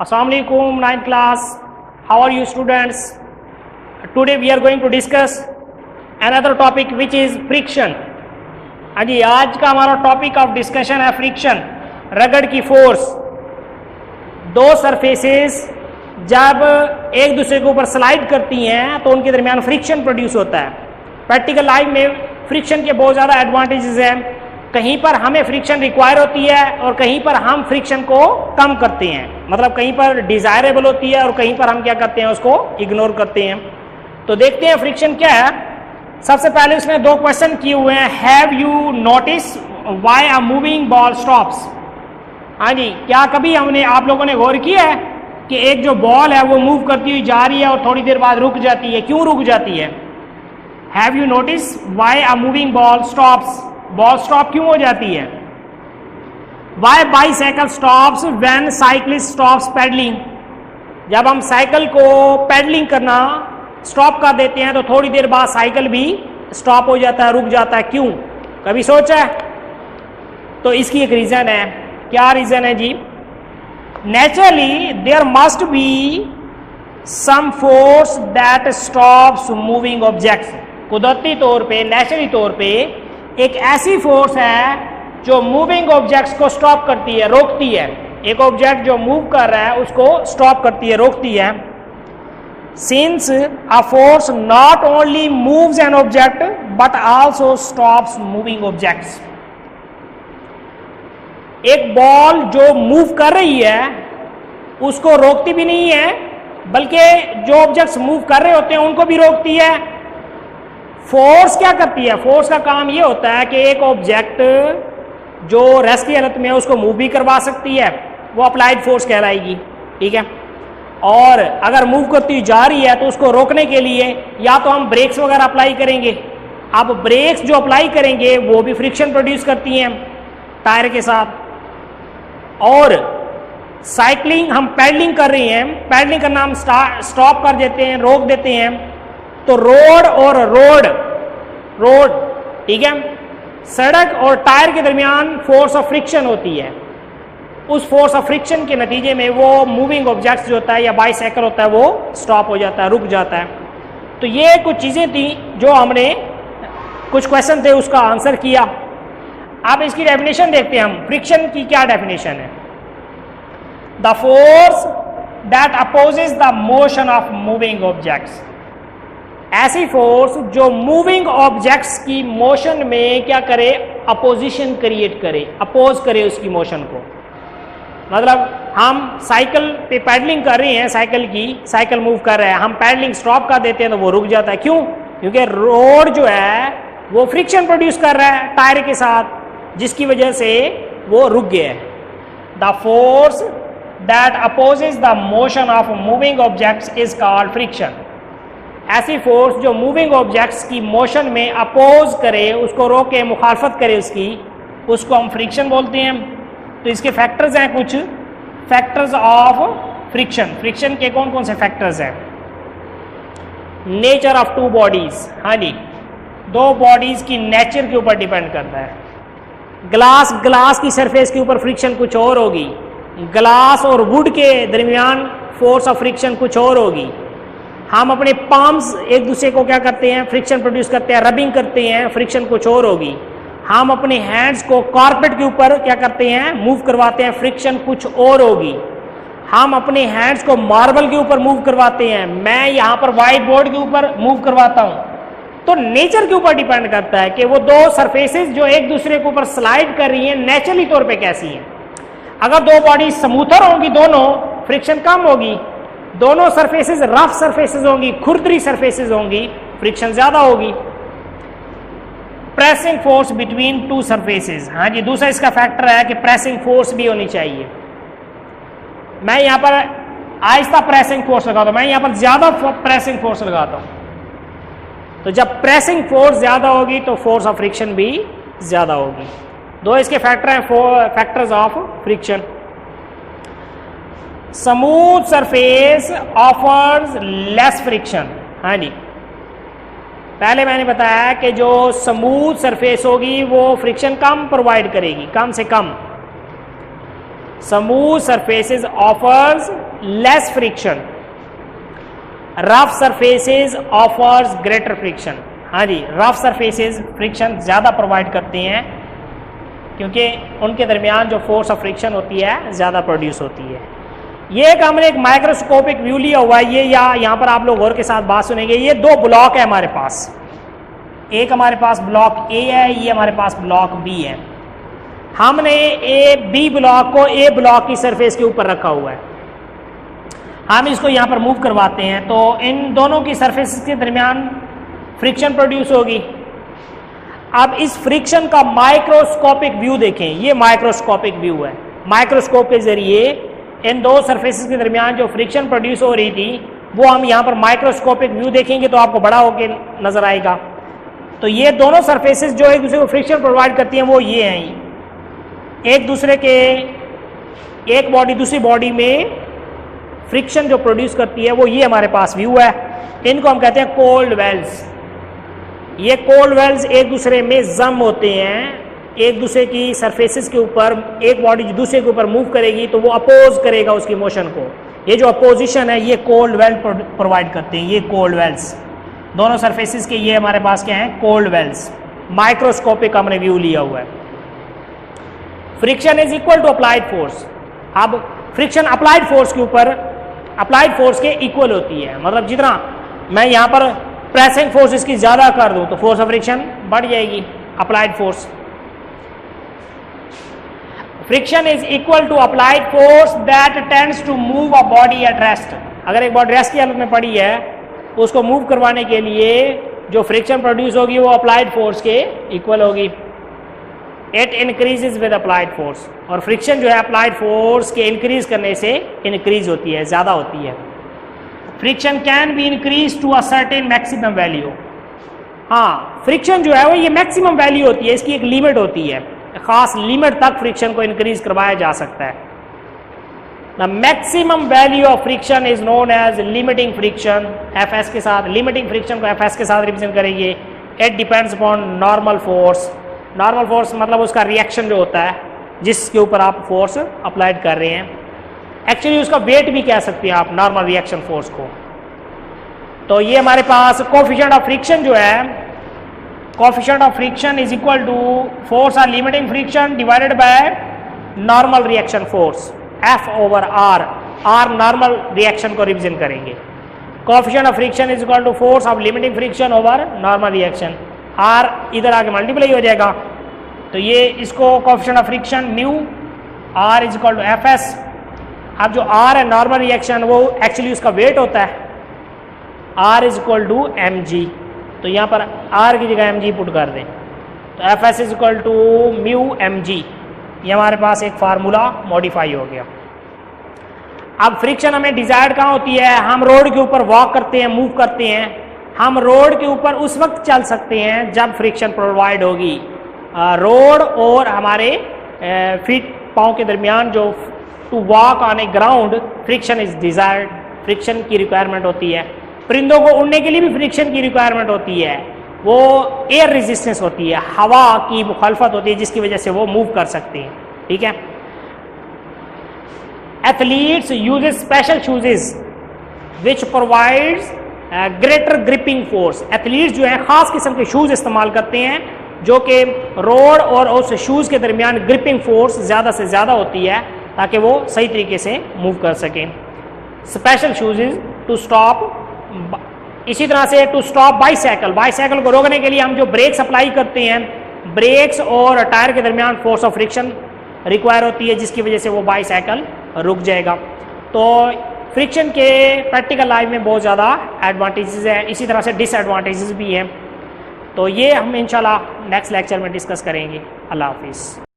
Assalamu alaikum, 9th class. How are you students? Today we are going to discuss another topic which is friction. हाँ जी, आज का हमारा topic of discussion है friction, रगड़ की force. दो सरफेसेस जब एक दूसरे के ऊपर स्लाइड करती हैं तो उनके दरमियान फ्रिक्शन प्रोड्यूस होता है। प्रैक्टिकल लाइफ में फ्रिक्शन के बहुत ज़्यादा एडवांटेजेस हैं। कहीं पर हमें फ्रिक्शन रिक्वायर होती है और कहीं पर हम फ्रिक्शन को कम करते हैं, मतलब कहीं पर डिजायरेबल होती है और कहीं पर हम क्या करते हैं, उसको इग्नोर करते हैं। तो देखते हैं फ्रिक्शन क्या है। सबसे पहले उसने दो क्वेश्चन किए हुए हैं। Have you notice why a moving ball stops? हाँ जी, क्या कभी आप लोगों ने गौर किया है कि एक जो बॉल है वो मूव करती हुई जा रही है और थोड़ी देर बाद रुक जाती है? क्यों रुक जाती है? Have you notice why a moving ball stops? Ball stop क्यों हो जाती है? Why bicycle stops when cyclist stops pedalling? जब हम साइकिल को पैडलिंग करना स्टॉप कर देते हैं तो थोड़ी देर बाद साइकिल भी स्टॉप हो जाता है, रुक जाता है। क्यों? कभी सोचा है? तो इसकी एक रीजन है। क्या रीजन है जी? Naturally there must be some force that stops moving objects. कुदरती तौर पे, नेचुरली तौर पे एक ऐसी फोर्स है जो मूविंग ऑब्जेक्ट्स को स्टॉप करती है, रोकती है। एक ऑब्जेक्ट जो मूव कर रहा है उसको स्टॉप करती है, रोकती है। Since a force not only moves an object but also stops moving objects. एक बॉल जो मूव कर रही है उसको रोकती भी नहीं है, बल्कि जो ऑब्जेक्ट्स मूव कर रहे होते हैं उनको भी रोकती है। फोर्स क्या करती है? फोर्स का काम ये होता है कि एक ऑब्जेक्ट जो रेस्ट की हालत में है उसको मूव भी करवा सकती है, वो अप्लाइड फोर्स कहलाएगी। ठीक है। और अगर मूव करती हुई जा रही है तो उसको रोकने के लिए या तो हम ब्रेक्स वगैरह अप्लाई करेंगे। अब ब्रेक्स जो अप्लाई करेंगे वो भी फ्रिक्शन प्रोड्यूस करती हैं टायर के साथ। और साइकिलिंग, हम पैडलिंग कर रही हैं, पैडलिंग करना हम स्टॉप कर देते हैं, रोक देते हैं। तो रोड और रोड, ठीक है, सड़क और टायर के दरमियान फोर्स ऑफ फ्रिक्शन होती है। उस फोर्स ऑफ फ्रिक्शन के नतीजे में वो मूविंग ऑब्जेक्ट्स जो होता है या बाईसाइकिल होता है वो स्टॉप हो जाता है, रुक जाता है। तो ये कुछ चीजें थी जो हमने, कुछ क्वेश्चन थे उसका आंसर किया। अब इसकी डेफिनेशन देखते हैं हम। फ्रिक्शन की क्या डेफिनेशन है? The force that opposes the motion of moving objects. ऐसी फोर्स जो मूविंग ऑब्जेक्ट्स की मोशन में क्या करे? अपोजिशन क्रिएट करे, अपोज करे उसकी मोशन को। मतलब हम साइकिल पे पैडलिंग कर रहे हैं, साइकिल मूव कर रहा है, हम पैडलिंग स्टॉप कर देते हैं तो वो रुक जाता है। क्यों? क्योंकि रोड जो है वो फ्रिक्शन प्रोड्यूस कर रहा है टायर के साथ, जिसकी वजह से वो रुक गया है। The force that opposes the motion of moving objects is called friction. ऐसी फोर्स जो मूविंग ऑब्जेक्ट्स की मोशन में अपोज करे, उसको रोके, मुखालफत करे उसको हम फ्रिक्शन बोलते हैं। तो इसके फैक्टर्स हैं, कुछ फैक्टर्स ऑफ फ्रिक्शन। फ्रिक्शन के कौन कौन से फैक्टर्स हैं? Nature of two bodies. हाँ जी, दो बॉडीज की नेचर के ऊपर डिपेंड करता है। ग्लास की सरफेस के ऊपर फ्रिक्शन कुछ और होगी, ग्लास और वुड के दरमियान फोर्स ऑफ फ्रिक्शन कुछ और होगी। हम अपने पाम्स एक दूसरे को क्या करते हैं? फ्रिक्शन प्रोड्यूस करते हैं, रबिंग करते हैं, फ्रिक्शन कुछ और होगी। हम अपने हैंड्स को कारपेट के ऊपर क्या करते हैं? मूव करवाते हैं, फ्रिक्शन कुछ और होगी। हम अपने हैंड्स को मार्बल के ऊपर मूव करवाते हैं, मैं यहाँ पर व्हाइट बोर्ड के ऊपर मूव करवाता हूँ। तो नेचर के ऊपर डिपेंड करता है कि वो दो सरफेसेस जो एक दूसरे के ऊपर स्लाइड कर रही हैं नेचुरली तौर पे कैसी हैं। अगर दो बॉडी स्मूथर होंगी दोनों, फ्रिक्शन कम होगी। दोनों सरफेसेस रफ सरफेसेस होंगी, खुरदरी सरफेसेस होंगी, फ्रिक्शन ज्यादा होगी। Pressing force between two surfaces. हाँ जी, दूसरा इसका फैक्टर है कि प्रेसिंग फोर्स भी होनी चाहिए। मैं यहां पर आहिस्ता प्रेसिंग फोर्स लगाता हूं, मैं यहां पर ज्यादा प्रेसिंग फोर्स लगाता हूं। तो जब प्रेसिंग फोर्स ज्यादा होगी तो फोर्स ऑफ फ्रिक्शन भी ज्यादा होगी। दो इसके फैक्टर हैं, factors of friction. Smooth surface offers less friction. हाँ जी, पहले मैंने बताया कि जो स्मूथ सरफेस होगी वो फ्रिक्शन कम प्रोवाइड करेगी, कम से कम। Smooth surfaces offers less friction, rough surfaces offers greater friction. हाँ जी, रफ सरफेसेस फ्रिक्शन ज़्यादा प्रोवाइड करते हैं क्योंकि उनके दरमियान जो फोर्स ऑफ फ्रिक्शन होती है ज़्यादा प्रोड्यूस होती है। ये एक हमने एक माइक्रोस्कोपिक व्यू लिया हुआ है, ये या यहाँ पर आप लोग गौर के साथ बात सुनेंगे। ये दो ब्लॉक है हमारे पास, एक हमारे पास ब्लॉक ए है, ये हमारे पास ब्लॉक बी है। हमने ए बी ब्लॉक को ए ब्लॉक की सरफेस के ऊपर रखा हुआ है, हम इसको यहाँ पर मूव करवाते हैं तो इन दोनों की सरफेस के दरमियान फ्रिक्शन प्रोड्यूस होगी। अब इस फ्रिक्शन का माइक्रोस्कोपिक व्यू देखें, ये माइक्रोस्कोपिक व्यू है। माइक्रोस्कोप के जरिए इन दो सरफेसेस के दरमियान जो फ्रिक्शन प्रोड्यूस हो रही थी वो हम यहाँ पर माइक्रोस्कोपिक व्यू देखेंगे तो आपको बड़ा होकर नजर आएगा। तो ये दोनों सरफेसेस जो एक दूसरे को फ्रिक्शन प्रोवाइड करती हैं वो ये हैं, एक दूसरे के, एक बॉडी दूसरी बॉडी में फ्रिक्शन जो प्रोड्यूस करती है वो ये हमारे पास व्यू है। इनको हम कहते हैं कोल्ड वेल्स। ये कोल्ड वेल्स एक दूसरे में जम होते हैं, एक दूसरे की सरफेसेस के ऊपर एक बॉडी जो दूसरे के ऊपर मूव करेगी तो वो अपोज करेगा उसकी मोशन को। ये जो अपोजिशन है ये कोल्ड वेल प्रोवाइड करते हैं, ये कोल्ड वेल्स दोनों सरफेसेस के, ये हमारे पास क्या है, कोल्ड वेल्स। माइक्रोस्कोपिक हमने व्यू लिया हुआ है। Friction is equal to applied force. अब फ्रिक्शन अप्लाइड फोर्स के ऊपर, अप्लाइड फोर्स के इक्वल होती है, मतलब जितना मैं यहाँ पर प्रेसिंग फोर्स इसकी ज्यादा कर दूं तो फोर्स ऑफ फ्रिक्शन बढ़ जाएगी, applied force. Friction is equal to applied force that tends to move a body at rest. अगर एक बॉडी रेस्ट की हालत में पड़ी है उसको मूव करवाने के लिए जो फ्रिक्शन प्रोड्यूस होगी वो अप्लाइड फोर्स के इक्वल होगी। It increases with applied force, और फ्रिक्शन जो है अप्लाइड फोर्स के इंक्रीज करने से इंक्रीज होती है, ज्यादा होती है। Friction can be increase to a certain maximum value. हाँ, फ्रिक्शन जो है वो ये मैक्सिमम वैल्यू होती है, इसकी एक लिमिट होती है, खास लिमिट तक फ्रिक्शन को इंक्रीज करवाया जा सकता है। The maximum value of friction is known as limiting friction. F के साथ लिमिटिंग फ्रिक्शन को एफ के साथ रिप्रेजेंट करेंगे। It depends upon normal force. Normal force मतलब उसका रिएक्शन जो होता है जिसके ऊपर आप फोर्स अप्लाइड कर रहे हैं। एक्चुअली उसका वेट भी कह सकते हैं आप, नॉर्मल रिएक्शन फोर्स को। तो ये हमारे पास कोफिशिएंट ऑफ फ्रिक्शन जो है, coefficient of friction is equal to force on limiting friction divided by normal reaction force, F over R. R normal reaction को रिप्रेजेंट करेंगे। Coefficient of friction is equal to force of limiting friction over normal reaction. R इधर आके multiply हो जाएगा तो ये इसको coefficient of friction mu R is equal to F S. अब जो आर है नॉर्मल रिएक्शन वो एक्चुअली उसका वेट होता है, R is equal to M G. तो यहाँ पर आर की जगह एम जी पुट कर दें तो F S is equal to mu M G. ये हमारे पास एक फार्मूला मॉडिफाई हो गया। अब फ्रिक्शन हमें डिजायर्ड कहाँ होती है, हम रोड के ऊपर वॉक करते हैं, मूव करते हैं। हम रोड के ऊपर उस वक्त चल सकते हैं जब फ्रिक्शन प्रोवाइड होगी। रोड और हमारे फीट पाँव के दरमियान जो to walk on a ground friction is desired, friction की रिक्वायरमेंट होती है। परिंदों को उड़ने के लिए भी फ्रिक्शन की रिक्वायरमेंट होती है, वो एयर रेजिस्टेंस होती है, हवा की मुखालफत होती है जिसकी वजह से वो मूव कर सकते हैं। ठीक है। Athletes uses special shoes which provides greater gripping force. Athletes जो है खास किस्म के शूज इस्तेमाल करते हैं जो कि रोड और उस शूज के दरमियान ग्रिपिंग फोर्स ज़्यादा से ज़्यादा होती है ताकि वो सही तरीके से मूव कर सकें। स्पेशल शूज टू स्टॉप, इसी तरह से टू स्टॉप बाईसाइकिल, बाईसाइकिल को रोकने के लिए हम जो ब्रेक्स अप्लाई करते हैं, ब्रेक्स और टायर के दरमियान फोर्स ऑफ फ्रिक्शन रिक्वायर होती है जिसकी वजह से वो बाईसाइकिल रुक जाएगा। तो फ्रिक्शन के प्रैक्टिकल लाइफ में बहुत ज़्यादा एडवांटेजेस हैं, इसी तरह से डिसएडवांटेजेस भी हैं। तो ये हम इंशाल्लाह नेक्स्ट लेक्चर में डिस्कस करेंगे। अल्लाह हाफिज़।